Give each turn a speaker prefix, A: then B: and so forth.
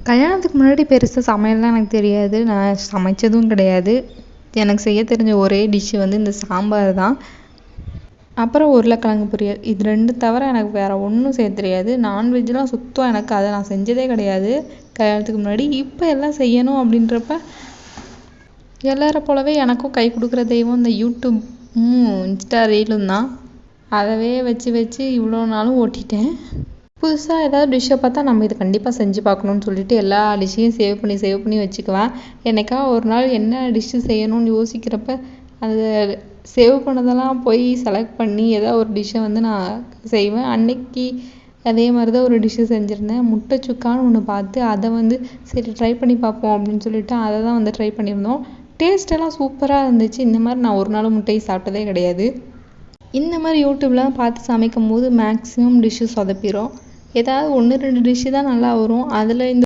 A: கல்யாணத்துக்கு முன்னாடி பெருசாக சமையல்லாம் எனக்கு தெரியாது. நான் சமைச்சதும் கிடையாது. எனக்கு செய்ய தெரிஞ்ச ஒரே டிஷ்ஷு வந்து இந்த சாம்பார் தான். அப்புறம் உருளைக்கிழங்கு பொரியல். இது 2 தவிர எனக்கு வேறு ஒன்றும் செய்ய தெரியாது. நான்வெஜ்லாம் சுத்தம் எனக்கு அதை நான் செஞ்சதே கிடையாது கல்யாணத்துக்கு முன்னாடி. இப்போ எல்லாம் செய்யணும் அப்படின்றப்ப எல்லாரை போலவே எனக்கும் கை கொடுக்குற தெய்வம் இந்த யூடியூப் இன்ஸ்டா ரீலும் தான். அதவே வச்சு வச்சு இவ்வளோ நாளும் ஓட்டிட்டேன். புதுசாக ஏதாவது டிஷ்ஷை பார்த்தா நம்ம இதை கண்டிப்பாக செஞ்சு பார்க்கணுன்னு சொல்லிட்டு எல்லா டிஷ்ஷையும் சேவ் பண்ணி வச்சுக்குவேன். என்னைக்கா ஒரு நாள் என்ன டிஷ்ஷு செய்யணும்னு யோசிக்கிறப்ப அதை சேவ் பண்ணதெல்லாம் போய் செலக்ட் பண்ணி ஏதாவது ஒரு டிஷ்ஷை வந்து நான் செய்வேன். அன்னைக்கு அதே மாதிரி தான் ஒரு டிஷ்ஷு செஞ்சுருந்தேன். முட்டை சுக்கான்னு ஒன்று பார்த்து அதை வந்து சரி ட்ரை பண்ணி பார்ப்போம் அப்படின்னு சொல்லிட்டு அதை தான் வந்து ட்ரை பண்ணியிருந்தோம். டேஸ்ட்டெல்லாம் சூப்பராக இருந்துச்சு. இந்த மாதிரி நான் ஒரு நாள் முட்டையை சாப்பிட்டதே கிடையாது. இந்த மாதிரி யூடியூப்லாம் பார்த்து சமைக்கும் போது மேக்ஸிமம் டிஷ்ஷு சொதப்பிடும். ஏதாவது 1, 2 டிஷ்ஷு தான் நல்லா வரும். அதில் இந்த